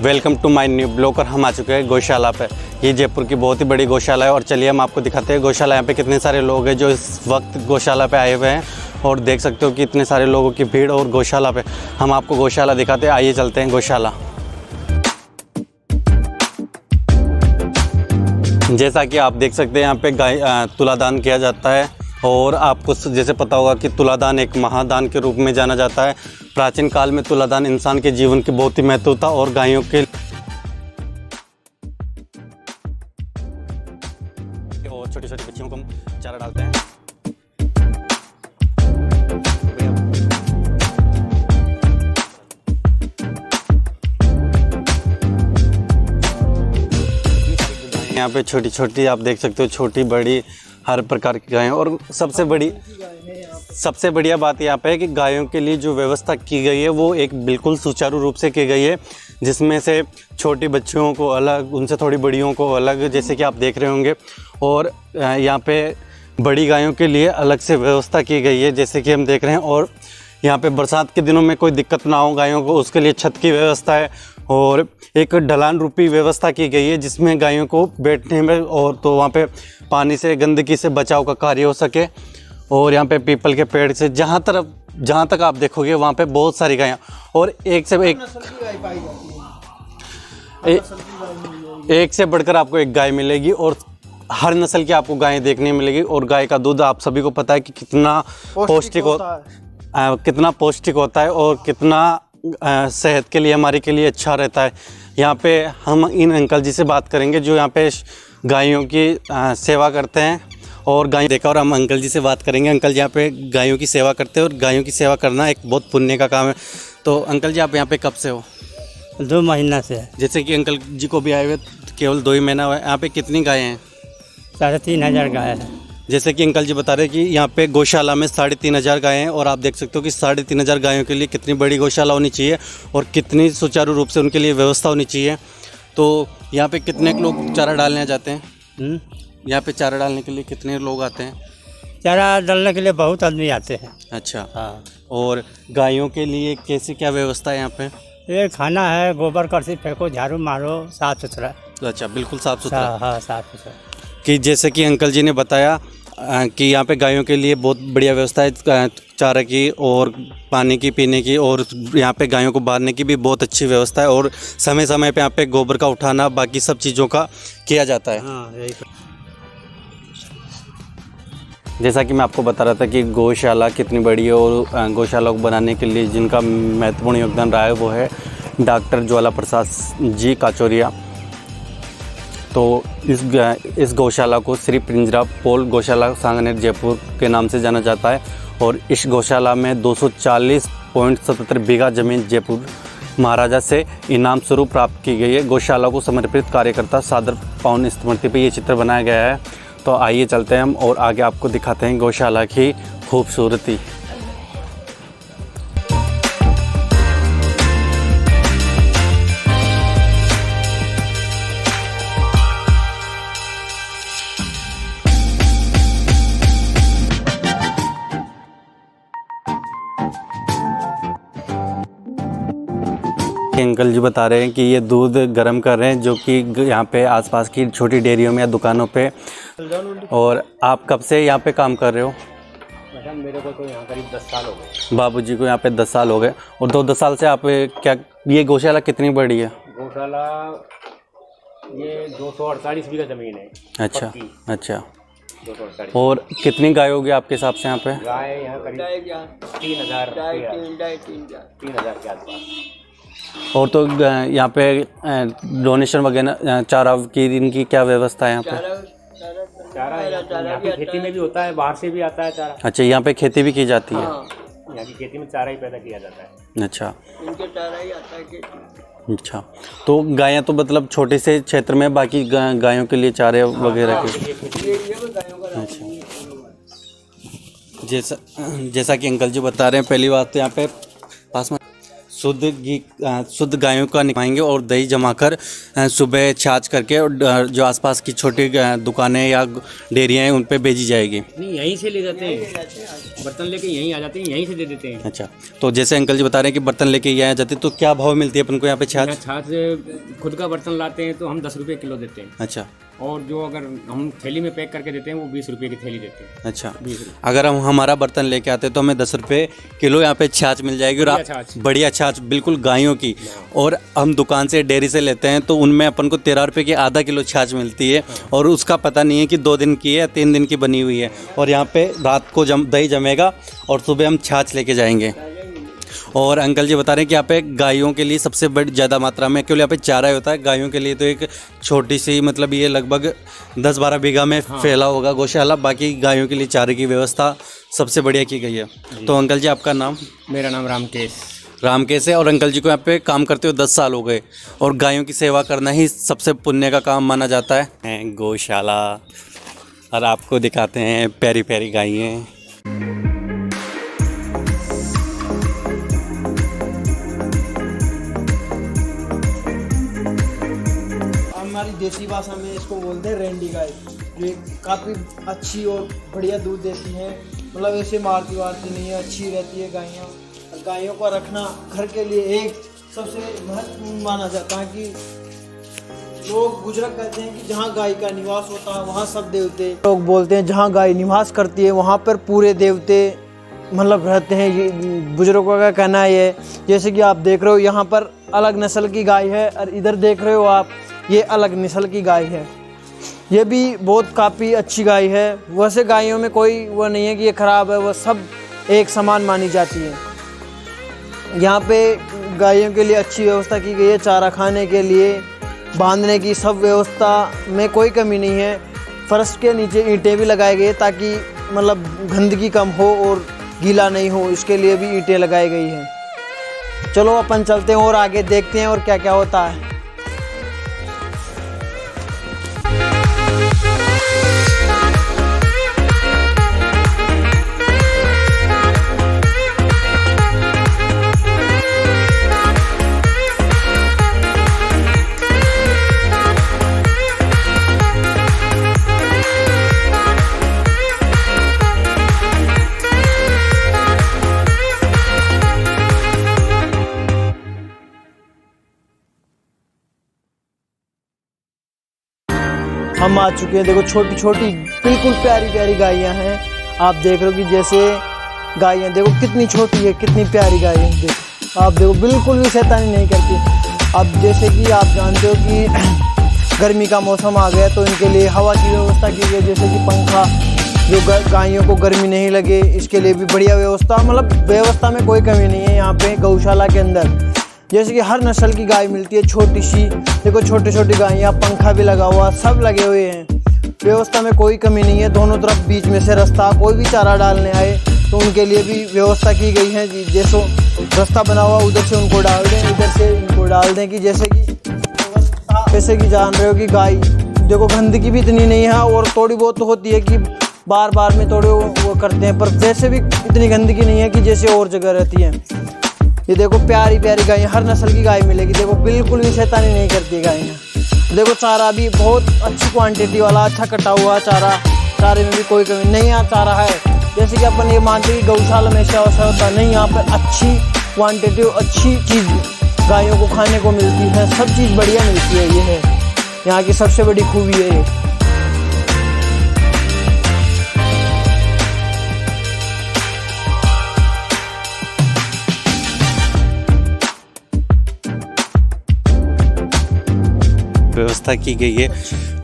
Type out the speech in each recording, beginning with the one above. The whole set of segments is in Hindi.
Welcome to my new blog. और हम आ चुके हैं गौशाला पे। ये जयपुर की बहुत ही बड़ी गौशाला है और चलिए हम आपको दिखाते हैं गौशाला। यहाँ पे कितने सारे लोग हैं जो इस वक्त गौशाला पे आए हुए हैं और देख सकते हो कि इतने सारे लोगों की भीड़। और गौशाला पे हम आपको गौशाला दिखाते हैं। आइए चलते हैं गौशाला। जैसा कि आप देख सकते हैं यहाँ पे गाय तुलादान किया जाता है और आपको जैसे पता होगा कि तुलादान एक महादान के रूप में जाना जाता है। प्राचीन काल में तुलादान इंसान के जीवन की बहुत ही महत्व था और गायों के और छोटी छोटी बच्चियों को हम चारा डालते हैं। यहाँ पे छोटी छोटी आप देख सकते हो, छोटी बड़ी हर प्रकार की गायें। और सबसे बढ़िया बात यहाँ पे है कि गायों के लिए जो व्यवस्था की गई है वो एक बिल्कुल सुचारू रूप से की गई है, जिसमें से छोटी बच्चियों को अलग, उनसे थोड़ी बड़ियों को अलग, जैसे कि आप देख रहे होंगे। और यहाँ पे बड़ी गायों के लिए अलग से व्यवस्था की गई है, जैसे कि हम देख रहे हैं। और यहाँ पे बरसात के दिनों में कोई दिक्कत ना हो गायों को, उसके लिए छत की व्यवस्था है और एक ढलान रूपी व्यवस्था की गई है, जिसमें गायों को बैठने में और तो वहाँ पे पानी से, गंदगी से बचाव का कार्य हो सके। और यहाँ पे पीपल के पेड़ से जहाँ तक आप देखोगे वहाँ पे बहुत सारी गायें और एक से बढ़कर आपको एक गाय मिलेगी और हर नस्ल की आपको गायें देखने मिलेगी। और गाय का दूध आप सभी को पता है कि कितना पौष्टिक होता है और कितना सेहत के लिए, हमारे के लिए अच्छा रहता है। यहाँ पे हम इन अंकल जी से बात करेंगे जो यहाँ पे गायों की सेवा करते हैं और गाय देखा। और हम अंकल जी से बात करेंगे। अंकल जी यहाँ पे गायों की सेवा करते हैं और गायों की सेवा करना एक बहुत पुण्य का काम है। तो अंकल जी आप यहाँ पे कब से हो? 2 महीना से है। जैसे कि अंकल जी को भी आए हुए केवल 2 ही महीना हुआ है। यहाँ पे कितनी गायें हैं? 3,500 गाय है। जैसे कि अंकल जी बता रहे हैं कि यहाँ पे गौशाला में 3,500 गायें हैं और आप देख सकते हो कि 3,500 गायों के लिए कितनी बड़ी गौशाला होनी चाहिए और कितनी सुचारू रूप से उनके लिए व्यवस्था होनी चाहिए। तो यहाँ पे कितने लोग चारा डालने जाते हैं? यहाँ पे चारा डालने के लिए कितने लोग आते हैं? चारा डालने के लिए बहुत आदमी आते हैं। अच्छा, हाँ। और गायों के लिए कैसी क्या व्यवस्था है यहाँ पे? ये खाना है, गोबर करसी फेंको, झाड़ू मारो, साफ सुथरा। अच्छा, बिल्कुल साफ़ सुथरा। हाँ, साफ सुथरा। कि जैसे कि अंकल जी ने बताया कि यहाँ पे गायों के लिए बहुत बढ़िया व्यवस्था है चारा की और पानी की, पीने की। और यहाँ पे गायों को बांधने की भी बहुत अच्छी व्यवस्था है और समय समय पे यहाँ पे गोबर का उठाना, बाकी सब चीज़ों का किया जाता है। हाँ, यही। जैसा कि मैं आपको बता रहा था कि गौशाला कितनी बड़ी है और गौशाला को बनाने के लिए जिनका महत्वपूर्ण योगदान रहा है वो है डॉक्टर ज्वाला प्रसाद जी काचोरिया। तो इस गौशाला को श्री पिंजरा पोल गौशाला सांगनेर जयपुर के नाम से जाना जाता है। और इस गौशाला में 240.77 बीघा जमीन जयपुर महाराजा से इनाम स्वरूप प्राप्त की गई है। गौशाला को समर्पित कार्यकर्ता सादर पावन स्मृति पे ये चित्र बनाया गया है। तो आइए चलते हैं हम और आगे आपको दिखाते हैं गौशाला की खूबसूरती। अंकल जी बता रहे हैं कि ये दूध गर्म कर रहे हैं, जो कि यहाँ पे आसपास की छोटी डेयरियों में या दुकानों पे। और आप कब से यहाँ पे काम कर रहे हो? मेरे को तो यहाँ करीब 10 साल हो गए। बाबूजी को यहाँ पे 10 साल हो गए। और 2 साल से आप क्या, ये गौशाला कितनी बड़ी है? गौशाला ये 248 बीघा जमीन है। अच्छा, अच्छा। 248। और कितनी गाय होगी आपके हिसाब से यहाँ पे? गाय यहाँ करीब 3,000 के आसपास। और तो यहाँ पे डोनेशन वगैरह चारा की इनकी क्या व्यवस्था है यहाँ पे? चारा यहाँ की खेती में भी होता है, बाहर से भी आता है चारा। अच्छा, यहाँ पे खेती भी की जाती है? यहाँ की खेती में चारा ही पैदा किया जाता है। अच्छा, इनके चारा ही आता है खेती। अच्छा, तो गायें तो मतलब छोटे से क्षेत्र में, बाकी गायों के लिए चारे वगैरह के। अच्छा, जैसा कि अंकल जी बता रहे हैं, पहली बात तो यहाँ पे पास में शुद्ध गायों का निकालेंगे और दही जमाकर सुबह छाछ करके और जो आसपास की छोटी दुकानें या डेयरियाँ हैं उन पे भेजी जाएगी। नहीं, यहीं से ले जाते हैं, बर्तन लेके यहीं आ जाते हैं, यहीं से दे देते हैं। अच्छा, तो जैसे अंकल जी बता रहे हैं कि बर्तन लेके यहाँ जाते हैं, तो क्या भाव मिलती है अपन को यहाँ पे छाछ? छाछ खुद का बर्तन लाते हैं तो हम 10 रुपये किलो देते हैं। अच्छा, और जो अगर हम थैली में पैक करके देते हैं वो 20 रुपये की थैली देते हैं। अच्छा, 20 रुपये। अगर हम हमारा बर्तन लेके आते हैं तो हमें 10 रुपये किलो यहाँ पे छाछ मिल जाएगी। और बढ़िया छाछ बिल्कुल गायों की। और हम दुकान से डेयरी से लेते हैं तो उनमें अपन को 13 रुपये की आधा किलो छाछ मिलती है और उसका पता नहीं है कि 2 दिन की है या 3 दिन की बनी हुई है। और यहाँ पे रात को दही जमेगा और सुबह हम छाछ लेके जाएंगे। और अंकल जी बता रहे हैं कि यहाँ पे गायों के लिए सबसे बड़ी ज़्यादा मात्रा में केवल यहाँ पे चारा ही होता है। गायों के लिए तो एक छोटी सी मतलब ये लगभग 10-12 बीघा में फैला होगा गौशाला। बाकी गायों के लिए चारे की व्यवस्था सबसे बढ़िया की गई है। तो अंकल जी आपका नाम? मेरा नाम रामकेश है। और अंकल जी को यहाँ पे काम करते हुए 10 साल हो गए और गायों की सेवा करना ही सबसे पुण्य का काम माना जाता है। गौशाला और आपको दिखाते हैं प्यारी प्यारी गायें। हमारी देसी भाषा में इसको बोलते हैं रेंडी गाय, जो काफ़ी अच्छी और बढ़िया दूध देती है। मतलब ऐसे मारती नहीं है, अच्छी रहती है गायों। गायों को रखना घर के लिए एक सबसे महत्वपूर्ण माना जाता है कि लोग गुजरत कहते हैं कि जहाँ गाय का निवास होता है वहाँ सब देवते, लोग बोलते हैं जहाँ गाय निवास करती है वहाँ पर पूरे देवते मतलब रहते हैं। ये बुजुर्गों का कहना है। ये जैसे कि आप देख रहे हो यहाँ पर अलग नस्ल की गाय है और इधर देख रहे हो आप ये अलग नस्ल की गाय है। ये भी बहुत काफ़ी अच्छी गाय है। वैसे गायों में कोई वो नहीं है कि ये ख़राब है, वह सब एक समान मानी जाती है। यहाँ पे गायों के लिए अच्छी व्यवस्था की गई है, चारा खाने के लिए, बांधने की सब व्यवस्था में कोई कमी नहीं है। फर्श के नीचे ईंटें भी लगाई गई है ताकि मतलब गंदगी कम हो और गीला नहीं हो, इसके लिए भी ईंटें लगाई गई हैं। चलो अपन चलते हैं और आगे देखते हैं और क्या क्या होता है। हम आ चुके हैं। देखो छोटी छोटी बिल्कुल प्यारी प्यारी गायें हैं। आप देख रहे हो कि जैसे गायें देखो कितनी छोटी है, कितनी प्यारी गायें हैं। देखो आप देखो बिल्कुल भी शैतानी नहीं करती। अब जैसे कि आप जानते हो कि गर्मी का मौसम आ गया तो इनके लिए हवा की व्यवस्था की गई, जैसे कि पंखा, जो गायों को गर्मी नहीं लगे इसके लिए भी बढ़िया व्यवस्था। मतलब व्यवस्था में कोई कमी नहीं है यहाँ पे गौशाला के अंदर। जैसे कि हर नस्ल की गाय मिलती है, छोटी सी देखो छोटी छोटी गायें, पंखा भी लगा हुआ, सब लगे हुए हैं। व्यवस्था में कोई कमी नहीं है। दोनों तरफ बीच में से रास्ता, कोई भी चारा डालने आए तो उनके लिए भी व्यवस्था की गई है। जैसे रास्ता बना हुआ उधर से उनको डाल दें, इधर से इनको डाल दें कि जैसे कि जान रहे हो कि गाय देखो गंदगी भी इतनी नहीं है और थोड़ी बहुत तो होती है कि बार बार में थोड़े वो करते हैं, पर वैसे भी इतनी गंदगी नहीं है कि जैसे और जगह रहती है। ये देखो प्यारी प्यारी गाय, हर नस्ल की गाय मिलेगी। देखो बिल्कुल भी शैतानी नहीं करती गाय। देखो चारा भी बहुत अच्छी क्वांटिटी वाला, अच्छा कटा हुआ चारा, चारे में भी कोई कमी नहीं। यहाँ चारा है जैसे कि अपन ये मानते कि गौशाला में ऐसा होता नहीं, यहाँ पर अच्छी क्वांटिटी अच्छी चीज़ गायों को खाने को मिलती है। सब चीज़ बढ़िया मिलती है। ये है यहाँ की सबसे बड़ी खूबी है ये। व्यवस्था की गई है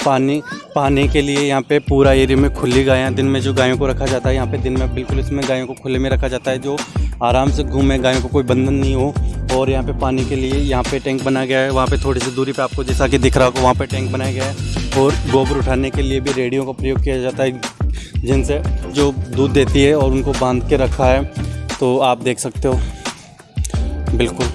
पानी के लिए। यहाँ पे पूरा एरिया में खुली गायें, दिन में जो गायों को रखा जाता है यहाँ पे दिन में बिल्कुल इसमें गायों को खुले में रखा जाता है, जो आराम से घूमे, गायों को कोई बंधन नहीं हो। और यहाँ पे पानी के लिए यहाँ पे टैंक बनाया गया है। वहाँ पे थोड़ी सी दूरी पे आपको जैसा कि दिख रहा होगा वहाँ पे टैंक बनाया गया है। और गोबर उठाने के लिए भी रेडियो का प्रयोग किया जाता है, जिनसे जो दूध देती है और उनको बांध के रखा है, तो आप देख सकते हो बिल्कुल।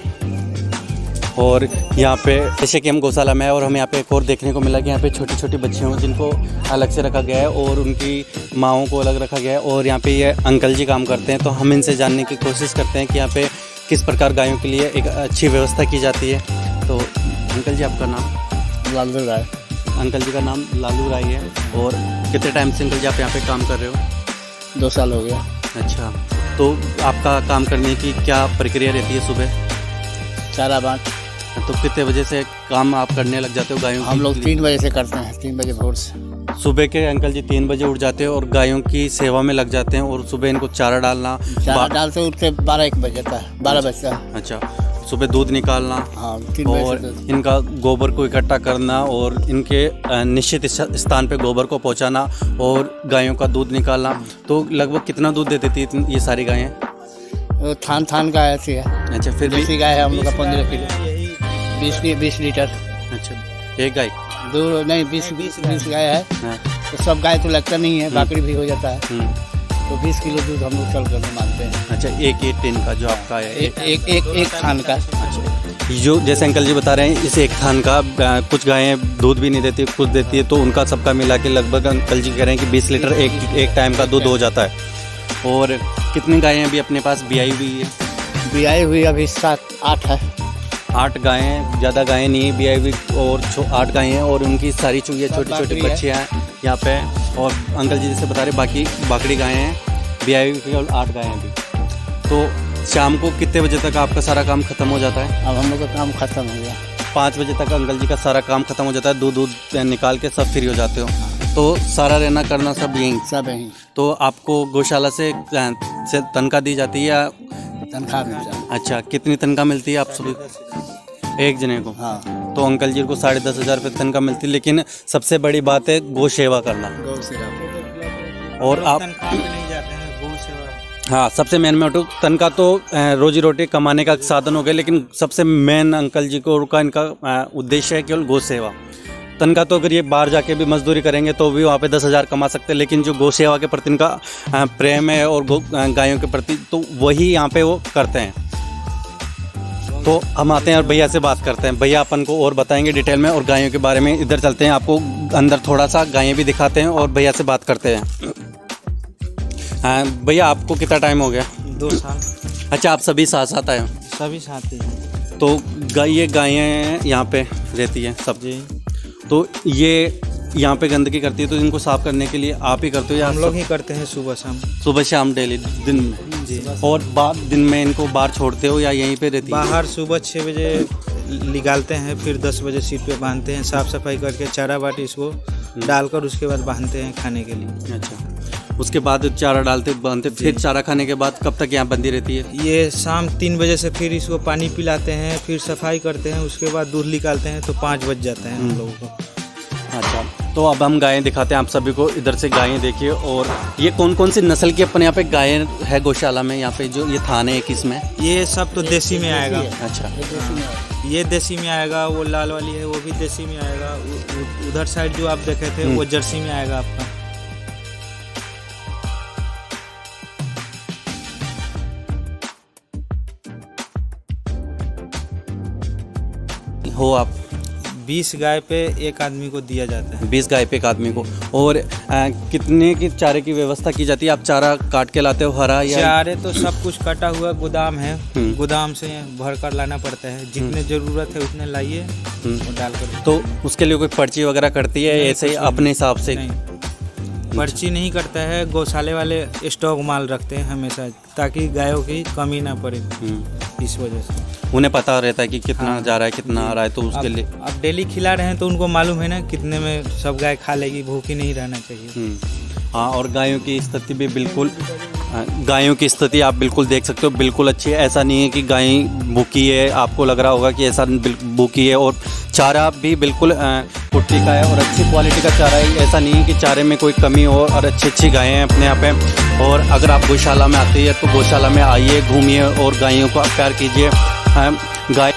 और यहाँ पे जैसे कि हम गौशाला में है और हमें यहाँ पे एक और देखने को मिला कि यहाँ पे छोटी छोटी बच्चियों जिनको अलग से रखा गया है और उनकी माओं को अलग रखा गया है। और यहाँ पे ये अंकल जी काम करते हैं, तो हम इनसे जानने की कोशिश करते हैं कि यहाँ पे किस प्रकार गायों के लिए एक अच्छी व्यवस्था की जाती है। तो अंकल जी आपका नाम? लालू राय। अंकल जी का नाम लालू राय है। और कितने टाइम से अंकल जी आप यहाँ पे काम कर रहे हो? 2 साल हो गया। अच्छा, तो आपका काम करने की क्या प्रक्रिया रहती है? सुबह चारा बाट। तो कितने बजे से काम आप करने लग जाते हो गायों हम लोग की? 3 बजे से करते हैं, 3 बजे भोर से। सुबह के अंकल जी 3 बजे उठ जाते हैं और गायों की सेवा में लग जाते हैं, और सुबह इनको चारा डालना, चारा डालते उठते 12-1 बजे तक, 12 बजे तक। अच्छा, सुबह दूध निकालना, हाँ 3 बजे और से। इनका गोबर को इकट्ठा करना और इनके निश्चित स्थान पे गोबर को पहुंचाना और गायों का दूध निकालना। तो लगभग कितना दूध देती थी ये सारी गायें? वो थान गाय ऐसी है। अच्छा, फिर भी देसी गाय है हम लोग का 15 किलो, 20 लीटर। अच्छा, एक गाय? 2 नहीं 20 गाय है। हाँ। तो सब गाय तो लगता नहीं है, बाकरी भी हो जाता है। हम्म। तो 20 किलो दूध हम लोग चल कर मानते हैं। अच्छा, एक टिन का जो आपका है? एक थान का। अच्छा, जो जैसे अंकल जी बता रहे हैं, इस एक थान का कुछ गायें दूध भी नहीं देती, कुछ देती है, तो उनका सबका मिला के लगभग अंकल जी कह रहे हैं कि 20 लीटर एक टाइम का दूध हो जाता है। और कितनी गायें अभी अपने पास ब्याई हुई है? ब्याई हुई अभी 7-8 है। 8 गायें, ज़्यादा गायें नहीं है ब्याई हुई, और 8 गायें हैं, और उनकी सारी चूहिया छोटी छोटी बच्चियाँ हैं यहाँ पे। और अंकल जी जैसे बता रहे बाकी बाकड़ी गायें हैं, ब्याई हुई केवल 8 गायें अभी। तो शाम को कितने बजे तक आपका सारा काम खत्म हो जाता है? अब हम लोग का काम खत्म हो गया। 5 बजे तक अंकल जी का सारा काम खत्म हो जाता है, दूध निकाल के सब फ्री हो जाते हो। तो सारा रहना करना सब यहीं? सब यहीं। तो आपको गौशाला से तनख्वाह दी जाती है या? तनख्वाह मिल जाए। अच्छा, कितनी तनख्वाह मिलती है आप सभी एक जने को? हाँ। तो अंकल जी को 10,500 रुपये तनख्वाह मिलती है, लेकिन सबसे बड़ी बात है गौ सेवा करना। गौ सेवा। और आप हाँ, सबसे मेन मोटिव तनख्वाह तो रोजी रोटी कमाने का साधन हो गया, लेकिन सबसे मेन अंकल जी को का इनका उद्देश्य है केवल गौ सेवा। तनख्वाह तो अगर ये बाहर जाके भी मजदूरी करेंगे तो भी वहाँ पे 10,000 कमा सकते हैं, लेकिन जो गौ सेवा के प्रति इनका प्रेम है और गायों के प्रति, तो वही यहाँ पे वो करते हैं। तो हम आते हैं और भैया से बात करते हैं। भैया अपन को और बताएंगे डिटेल में, और गायों के बारे में। इधर चलते हैं, आपको अंदर थोड़ा सा गायें भी दिखाते हैं और भैया से बात करते हैं। भैया आपको कितना टाइम हो गया? 2 साल। अच्छा, आप सभी साथ साथ आए हो? सभी साथी हैं। तो ये गायें यहाँ पे रहती हैं सब जी। तो ये यहाँ पे गंदगी करती है, तो इनको साफ करने के लिए आप ही करते हो या हम लोग ही करते हैं सुबह शाम? सुबह शाम डेली दिन में जी। और बाद दिन में इनको बाहर छोड़ते हो या यहीं पे रहती है? बाहर सुबह 6 बजे निकालते हैं, फिर 10 बजे सीट पे बांधते हैं, साफ सफाई करके चारा बाटी इसको डालकर उसके बाद बांधते हैं खाने के लिए। अच्छा, उसके बाद चारा डालते बांधते, फिर चारा खाने के बाद कब तक यहाँ बंदी रहती है? ये शाम 3 बजे से फिर इसको पानी पिलाते हैं, फिर सफाई करते हैं, उसके बाद दूध निकालते हैं, तो 5 बज जाते हैं हम लोगों को। अच्छा, तो अब हम गायें दिखाते हैं आप सभी को। इधर से गायें देखिए। और ये कौन कौन सी नस्ल की अपने यहाँ पे गायें है गौशाला में? यहाँ पे जो ये थान है किसमें? ये सब तो देसी में आएगा। अच्छा, ये देसी में आएगा, वो लाल वाली है वो भी देसी में आएगा, उधर साइड जो आप देखे थे वो जर्सी में आएगा आपका। हो आप 20 गाय पे एक आदमी को दिया जाता है। 20 गाय पे एक आदमी को। और कितने की चारे की व्यवस्था की जाती है? आप चारा काट के लाते हो हरा या? चारे तो सब कुछ कटा हुआ गोदाम है, हम्म। गोदाम से भर कर लाना पड़ता है, जितने जरूरत है उतने लाइए और डालकर। तो उसके लिए कोई पर्ची वगैरह करती है ऐसे ही अपने हिसाब से? नहीं, पर्ची नहीं करता है। गौशाले वाले स्टॉक माल रखते हैं हमेशा, ताकि गायों की कमी ना पड़े। इस वजह से उन्हें पता रहता है कि कितना जा रहा है कितना आ रहा है, तो उसके लिए अब डेली खिला रहे हैं तो उनको मालूम है ना कितने में सब गाय खा लेगी, भूखी नहीं रहना चाहिए। हाँ, और गायों की स्थिति भी बिल्कुल, गायों की स्थिति आप बिल्कुल देख सकते हो, बिल्कुल अच्छी है। ऐसा नहीं है कि गाय भूखी है, आपको लग रहा होगा कि ऐसा भूखी है। और चारा भी बिल्कुल पुट्टी का है और अच्छी क्वालिटी का चारा है। ऐसा नहीं है कि चारे में कोई कमी हो, और अच्छी गायें हैं अपने यहाँ पे। और अगर आप गौशाला में आते हैं तो गौशाला में आइए, घूमिए और गायों को प्यार कीजिए। गाय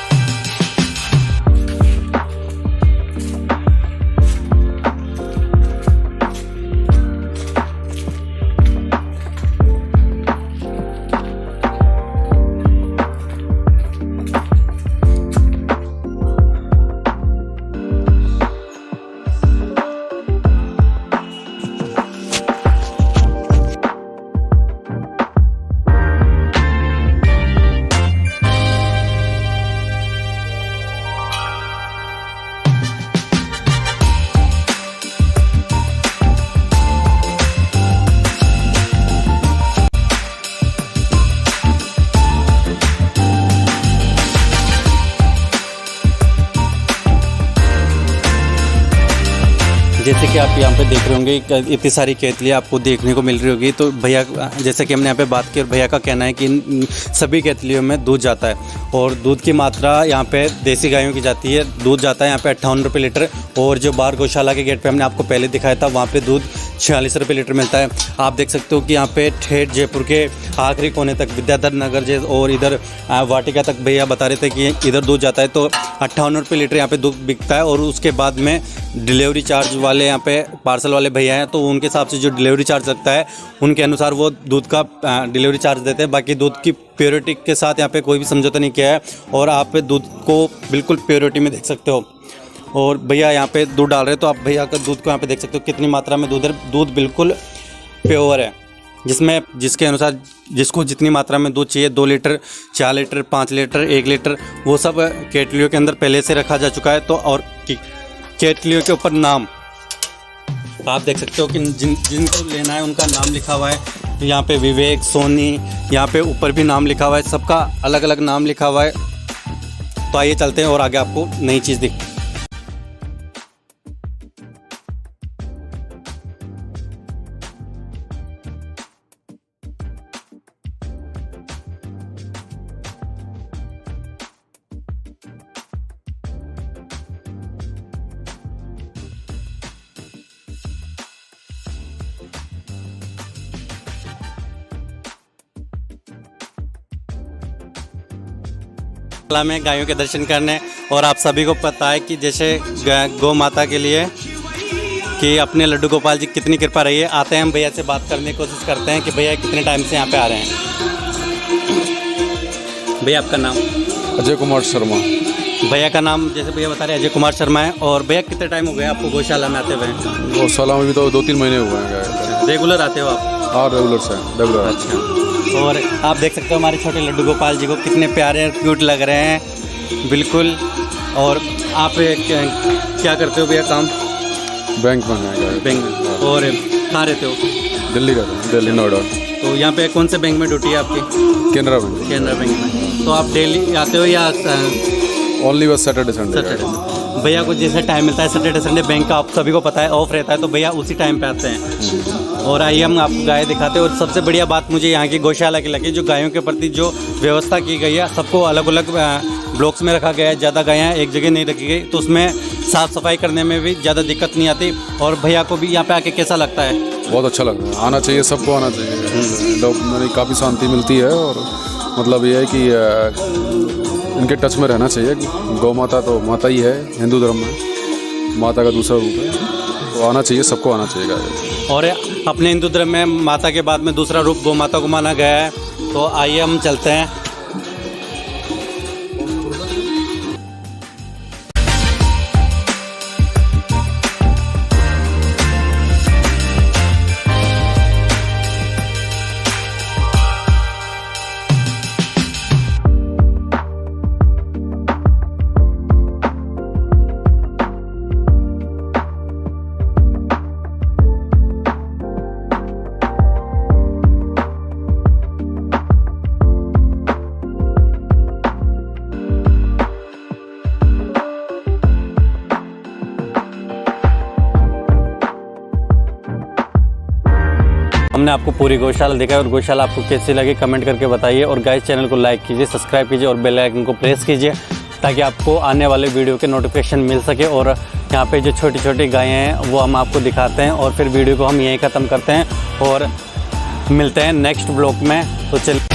जैसे कि आप यहाँ पे देख रहे होंगे इतनी सारी केतलियाँ आपको देखने को मिल रही होगी। तो भैया जैसे कि हमने यहाँ पे बात की और भैया का कहना है कि इन सभी केतलियों में दूध जाता है और दूध की मात्रा यहाँ पे देसी गायों की जाती है। दूध जाता है यहाँ पे 58 रुपये लीटर और जो बाहर गौशाला के गेट पे हमने आपको पहले दिखाया था वहाँ पे दूध 46 रुपये लीटर मिलता है। आप देख सकते हो कि यहाँ पे ठेठ जयपुर के आखिरी कोने तक विद्याधर नगर और इधर वाटिका तक भैया बता रहे थे कि इधर दूध जाता है। तो 58 रुपये लीटर यहाँ पे दूध बिकता है और उसके बाद में डिलीवरी चार्ज वाले यहाँ पे पार्सल वाले भैया हैं तो उनके हिसाब से जो डिलीवरी चार्ज लगता है उनके अनुसार वो दूध का डिलीवरी चार्ज देते हैं। बाकी दूध की प्योरिटी के साथ यहाँ पे कोई भी समझौता नहीं किया है और आप दूध को बिल्कुल प्योरिटी में देख सकते हो। और भैया यहाँ पे दूध डाल रहे हैं तो आप भैया का दूध को यहाँ पे देख सकते हो कितनी मात्रा में दूध है। दूध बिल्कुल प्योर है जिसके अनुसार जिसको जितनी मात्रा में दूध चाहिए 2 लीटर 4 लीटर 5 लीटर 1 लीटर वो सब केतलियों के अंदर पहले से रखा जा चुका है। तो और केतलियों के ऊपर नाम आप देख सकते हो कि जिनको लेना है उनका नाम लिखा हुआ है। तो यहाँ पे विवेक सोनी यहाँ पे ऊपर भी नाम लिखा हुआ है, सबका अलग अलग नाम लिखा हुआ है। तो आइए चलते हैं और आगे आपको नई चीज़ दिख में गायों के दर्शन करने। और आप सभी को पता है कि जैसे गौ माता के लिए कि अपने लड्डू गोपाल जी कितनी कृपा रही है। आते हैं हम भैया से बात करने की कोशिश करते हैं कि भैया कितने टाइम से यहाँ पे आ रहे हैं। भैया आपका नाम? अजय कुमार शर्मा। भैया का नाम जैसे भैया बता रहे हैं अजय कुमार शर्मा है। और भैया कितने टाइम हो गया आपको गौशाला में आते हुए? गौशाला में भी तो 2-3 महीने हुए हैं। रेगुलर आते हो आप? हाँ रेगुलर से रेगुलर। अच्छा। और आप देख सकते हो हमारे छोटे लड्डू गोपाल जी को कितने प्यारे और क्यूट लग रहे हैं बिल्कुल। और आप क्या करते हो भैया काम? बैंक में है। बैंक में। और कहाँ रहते हो? दिल्ली रहते हैं, दिल्ली नोएडा। तो यहाँ पे कौन से बैंक में ड्यूटी है आपकी? केनरा बैंक। केनरा बैंक में। तो आप डेली आते हो या ओनली बस सैटरडे संडे? भैया को जैसे टाइम मिलता है सैटरडे संडे बैंक का आप सभी को पता है ऑफ रहता है तो भैया उसी टाइम पे आते हैं। और आइए हम आपको गाय दिखाते हैं। और सबसे बढ़िया बात मुझे यहाँ की गौशाला की लगी, जो गायों के प्रति जो व्यवस्था की गई है, सबको अलग अलग ब्लॉक्स में रखा गया है। ज़्यादा गायें एक जगह नहीं रखी गई तो उसमें साफ़ सफाई करने में भी ज़्यादा दिक्कत नहीं आती। और भैया को भी यहाँ पे आके कैसा लगता है? बहुत अच्छा लग रहा है, आना चाहिए, सबको आना चाहिए। लोग मैंने काफ़ी शांति मिलती है और मतलब ये है कि इनके टच में रहना चाहिए। गौ माता तो माता ही है, हिंदू धर्म में माता का दूसरा रूप है, तो आना चाहिए, सबको आना चाहिए गाय। और अपने हिंदू धर्म में माता के बाद में दूसरा रूप गौ माता को माना गया है। तो आइए हम चलते हैं। हमने आपको पूरी गौशाला दिखाई और गौशाला आपको कैसी लगी कमेंट करके बताइए। और गाइस चैनल को लाइक कीजिए, सब्सक्राइब कीजिए और बेल आइकन को प्रेस कीजिए ताकि आपको आने वाले वीडियो के नोटिफिकेशन मिल सके। और यहाँ पे जो छोटी छोटी गायें हैं वो हम आपको दिखाते हैं और फिर वीडियो को हम यहीं ख़त्म करते हैं और मिलते हैं नेक्स्ट ब्लॉग में। तो चलिए।